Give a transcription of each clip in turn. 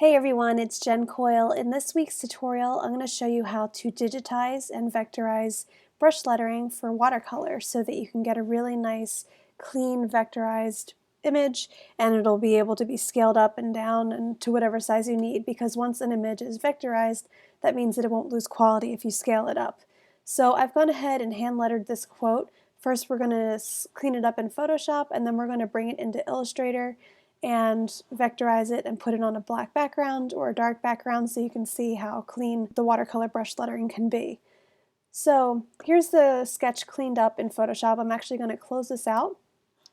Hey everyone, it's Jen Coyle. In this week's tutorial, I'm going to show you how to digitize and vectorize brush lettering for watercolor so that you can get a really nice, clean, vectorized image, and it'll be able to be scaled up and down and to whatever size you need, because once an image is vectorized, that means that it won't lose quality if you scale it up. So I've gone ahead and hand lettered this quote. First we're going to clean it up in Photoshop, and then we're going to bring it into Illustrator and vectorize it and put it on a black background or a dark background so you can see how clean the watercolor brush lettering can be. So here's the sketch cleaned up in Photoshop. I'm actually going to close this out,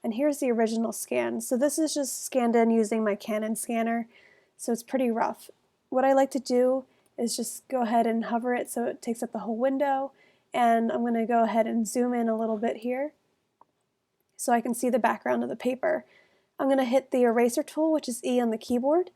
and here's the original scan. So this is just scanned in using my Canon scanner, so it's pretty rough. What I like to do is just go ahead and hover it so it takes up the whole window, and I'm going to go ahead and zoom in a little bit here so I can see the background of the paper. I'm going to hit the eraser tool, which is E on the keyboard,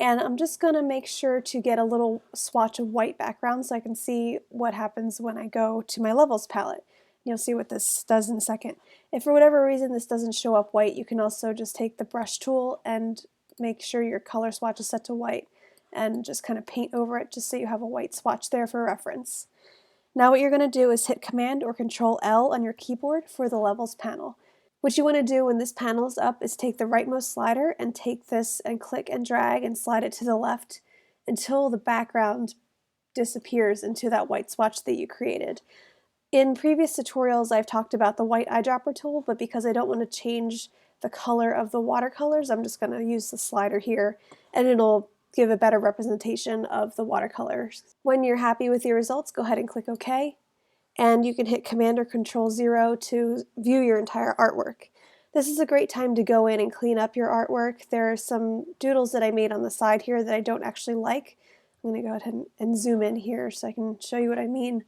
and I'm just going to make sure to get a little swatch of white background so I can see what happens when I go to my levels palette. You'll see what this does in a second. If for whatever reason this doesn't show up white, you can also just take the brush tool and make sure your color swatch is set to white and just kind of paint over it just so you have a white swatch there for reference. Now what you're going to do is hit Command or Control L on your keyboard for the levels panel. What you want to do when this panel is up is take the rightmost slider and take this and click and drag and slide it to the left until the background disappears into that white swatch that you created. In previous tutorials I've talked about the white eyedropper tool, but because I don't want to change the color of the watercolors, I'm just going to use the slider here and it'll give a better representation of the watercolors. When you're happy with your results, go ahead and click OK. And you can hit Command or Control 0 to view your entire artwork. This is a great time to go in and clean up your artwork. There are some doodles that I made on the side here that I don't actually like. I'm going to go ahead and zoom in here so I can show you what I mean.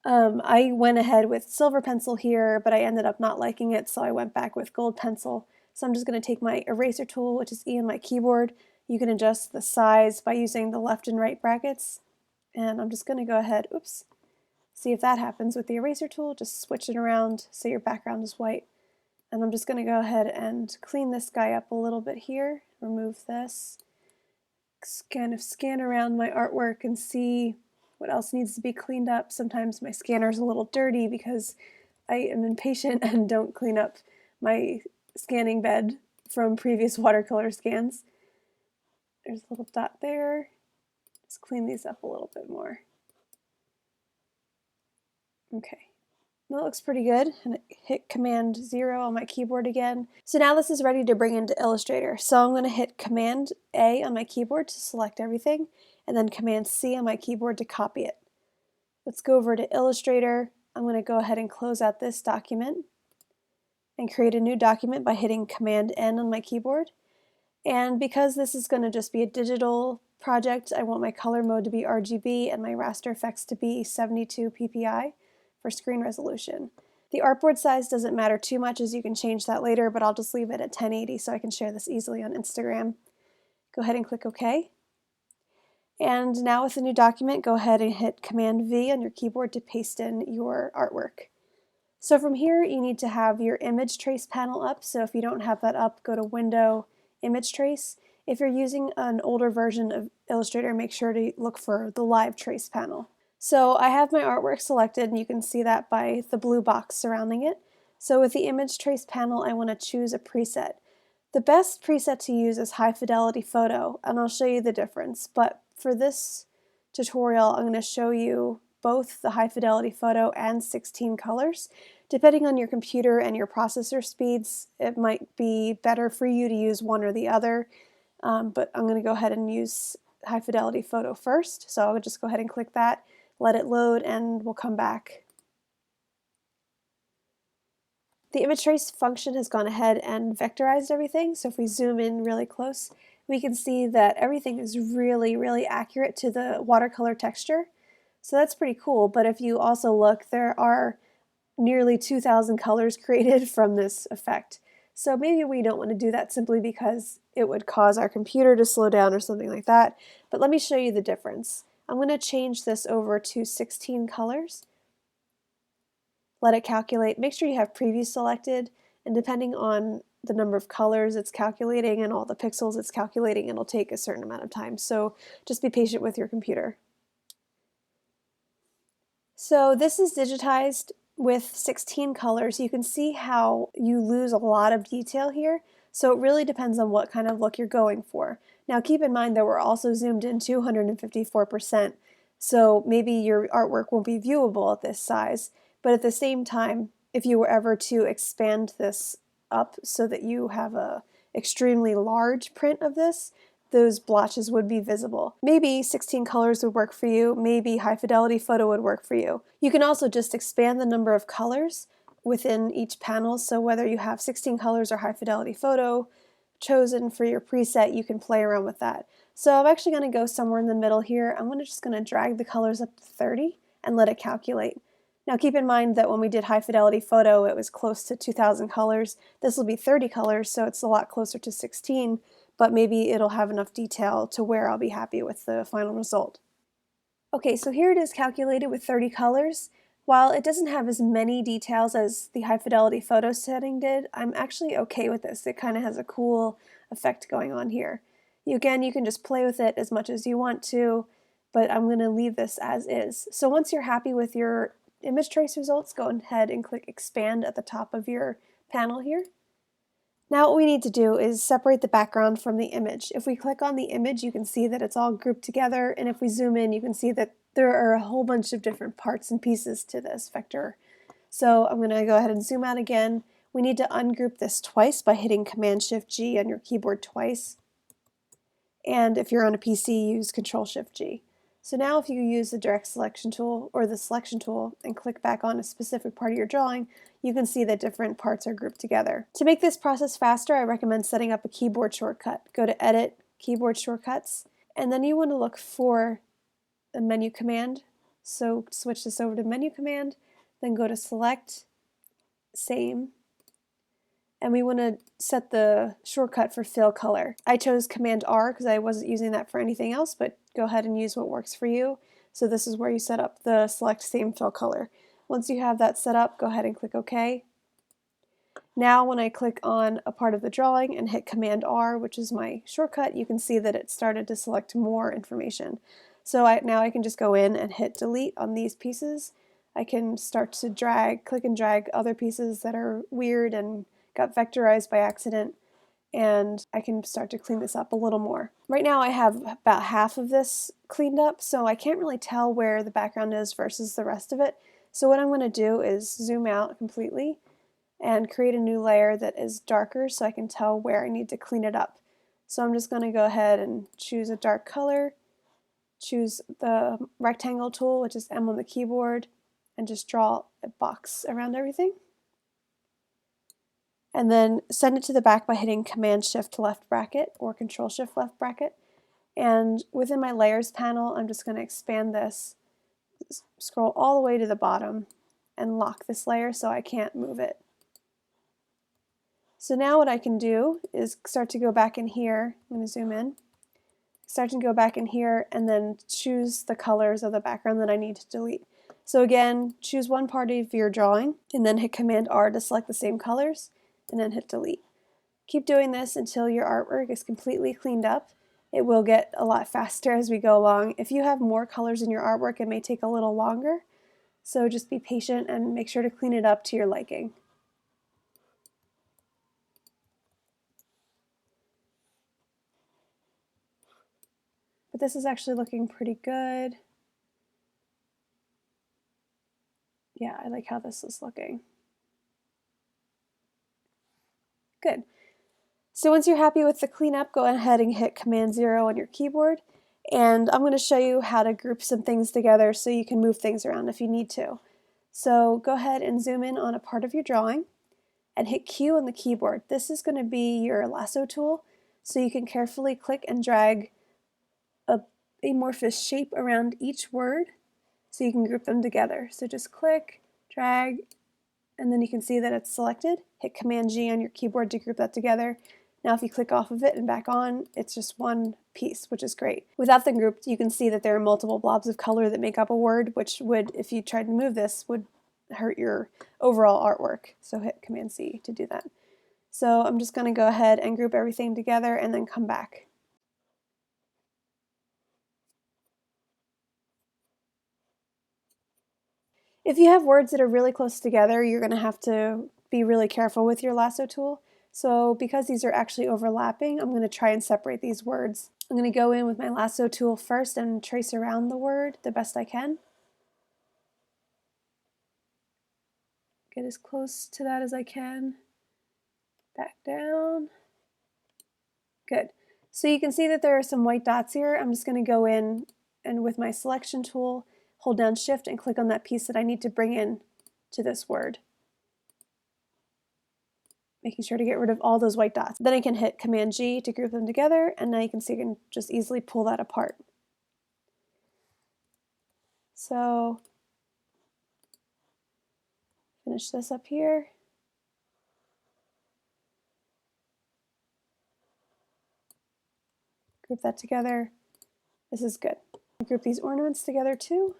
I went ahead with silver pencil here, but I ended up not liking it, so I went back with gold pencil. So I'm just going to take my eraser tool, which is E on my keyboard. You can adjust the size by using the left and right brackets. And I'm just going to go ahead, see if that happens with the eraser tool. Just switch it around so your background is white. And I'm just going to go ahead and clean this guy up a little bit here. Remove this. Kind of scan around my artwork and see what else needs to be cleaned up. Sometimes my scanner is a little dirty because I am impatient and don't clean up my scanning bed from previous watercolor scans. There's a little dot there. Just clean these up a little bit more. Okay, that looks pretty good, and hit Command 0 on my keyboard again. So now this is ready to bring into Illustrator. So I'm going to hit Command A on my keyboard to select everything, and then Command C on my keyboard to copy it. Let's go over to Illustrator. I'm going to go ahead and close out this document and create a new document by hitting Command N on my keyboard. And because this is going to just be a digital project, I want my color mode to be RGB and my raster effects to be 72 ppi. For screen resolution. The artboard size doesn't matter too much, as you can change that later, but I'll just leave it at 1080 so I can share this easily on Instagram. Go ahead and click OK. And now with the new document, go ahead and hit Command V on your keyboard to paste in your artwork. So from here, you need to have your image trace panel up. So if you don't have that up, go to Window, Image Trace. If you're using an older version of Illustrator, make sure to look for the Live Trace panel. So I have my artwork selected, and you can see that by the blue box surrounding it. So with the image trace panel, I want to choose a preset. The best preset to use is High Fidelity Photo, and I'll show you the difference. But for this tutorial, I'm going to show you both the High Fidelity Photo and 16 colors. Depending on your computer and your processor speeds, it might be better for you to use one or the other. But I'm going to go ahead and use High Fidelity Photo first. So I'll just go ahead and click that. Let it load, and we'll come back. The image trace function has gone ahead and vectorized everything, so if we zoom in really close, we can see that everything is really accurate to the watercolor texture. So that's pretty cool, but if you also look, there are nearly 2,000 colors created from this effect. So maybe we don't want to do that simply because it would cause our computer to slow down or something like that, but let me show you the difference. I'm going to change this over to 16 colors. Let it calculate. Make sure you have preview selected, and depending on the number of colors it's calculating and all the pixels it's calculating, it'll take a certain amount of time. So just be patient with your computer. So this is digitized with 16 colors. You can see how you lose a lot of detail here. So it really depends on what kind of look you're going for. Now keep in mind that we're also zoomed in 254%. So maybe your artwork won't be viewable at this size. But at the same time, if you were ever to expand this up so that you have a extremely large print of this, those blotches would be visible. Maybe 16 colors would work for you, maybe high fidelity photo would work for you. You can also just expand the number of colors within each panel, so whether you have 16 colors or high fidelity photo chosen for your preset, you can play around with that. So I'm actually going to go somewhere in the middle here. I'm just going to drag the colors up to 30 and let it calculate. Now keep in mind that when we did high fidelity photo, it was close to 2,000 colors. This will be 30 colors, so it's a lot closer to 16, but maybe it'll have enough detail to where I'll be happy with the final result. Okay, so here it is calculated with 30 colors. While it doesn't have as many details as the high fidelity photo setting did, I'm actually okay with this. It kind of has a cool effect going on here. Again, you can just play with it as much as you want to, but I'm going to leave this as is. So once you're happy with your image trace results, go ahead and click expand at the top of your panel here. Now what we need to do is separate the background from the image. If we click on the image, you can see that it's all grouped together, and if we zoom in, you can see that there are a whole bunch of different parts and pieces to this vector. So I'm going to go ahead and zoom out again. We need to ungroup this twice by hitting Command-Shift-G on your keyboard twice. And if you're on a PC, use Control-Shift-G. So now if you use the direct selection tool or the selection tool and click back on a specific part of your drawing, you can see that different parts are grouped together. To make this process faster, I recommend setting up a keyboard shortcut. Go to Edit, Keyboard Shortcuts, and then you want to look for a menu command. So switch this over to menu command, then go to Select, Same, and we want to set the shortcut for fill color. I chose Command R because I wasn't using that for anything else, but go ahead and use what works for you. So this is where you set up the select same fill color. Once you have that set up, go ahead and click OK. Now when I click on a part of the drawing and hit Command R, which is my shortcut, you can see that it started to select more information. So now I can just go in and hit delete on these pieces. I can start to click and drag other pieces that are weird and got vectorized by accident, and I can start to clean this up a little more. Right now I have about half of this cleaned up, so I can't really tell where the background is versus the rest of it. So what I'm going to do is zoom out completely and create a new layer that is darker so I can tell where I need to clean it up. So I'm just going to go ahead and choose a dark color, choose the rectangle tool, which is M on the keyboard, and just draw a box around everything. And then send it to the back by hitting Command-Shift left bracket or Control-Shift left bracket. And within my layers panel, I'm just going to expand this, scroll all the way to the bottom, and lock this layer so I can't move it. So now what I can do is start to go back in here. I'm going to zoom in. Start to go back in here and then choose the colors of the background that I need to delete. So again, choose one part of your drawing and then hit Command R to select the same colors, and then hit delete. Keep doing this until your artwork is completely cleaned up. It will get a lot faster as we go along. If you have more colors in your artwork, it may take a little longer. So just be patient and make sure to clean it up to your liking. But this is actually looking pretty good. Yeah, I like how this is looking. Good. So once you're happy with the cleanup, go ahead and hit Command-0 on your keyboard. And I'm going to show you how to group some things together so you can move things around if you need to. So go ahead and zoom in on a part of your drawing and hit Q on the keyboard. This is going to be your lasso tool, so you can carefully click and drag a amorphous shape around each word so you can group them together. So just click, drag, and then you can see that it's selected. Hit Command-G on your keyboard to group that together. Now if you click off of it and back on, it's just one piece, which is great. Without them grouped, you can see that there are multiple blobs of color that make up a word, which would, if you tried to move this, would hurt your overall artwork. So hit Command-C to do that. So I'm just going to go ahead and group everything together and then come back. If you have words that are really close together, you're going to have to be really careful with your lasso tool. So because these are actually overlapping, I'm going to try and separate these words. I'm going to go in with my lasso tool first and trace around the word the best I can. Get as close to that as I can. Back down. Good. So you can see that there are some white dots here. I'm just going to go in and with my selection tool, hold down Shift and click on that piece that I need to bring in to this word. Making sure to get rid of all those white dots. Then I can hit Command G to group them together, and now you can see I can just easily pull that apart. So finish this up here. Group that together. This is good. Group these ornaments together too.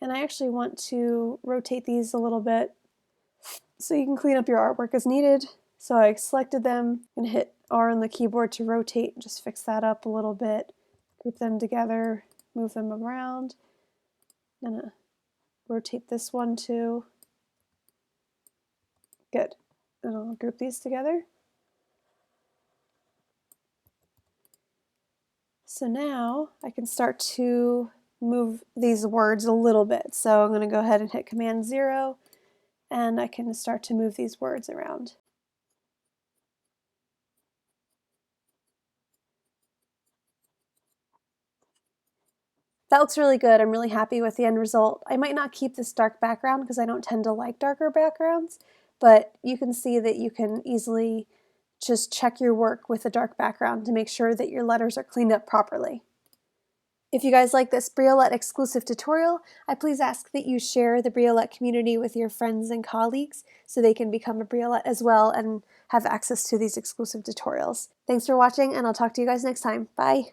And I actually want to rotate these a little bit so you can clean up your artwork as needed. So I selected them and hit R on the keyboard to rotate, just fix that up a little bit, group them together, move them around. I'm gonna rotate this one too. Good. And I'll group these together. So now I can start to move these words a little bit. So I'm going to go ahead and hit Command 0, and I can start to move these words around. That looks really good. I'm really happy with the end result. I might not keep this dark background because I don't tend to like darker backgrounds, but you can see that you can easily just check your work with a dark background to make sure that your letters are cleaned up properly. If you guys like this Briolette exclusive tutorial, I please ask that you share the Briolette community with your friends and colleagues so they can become a Briolette as well and have access to these exclusive tutorials. Thanks for watching, and I'll talk to you guys next time. Bye!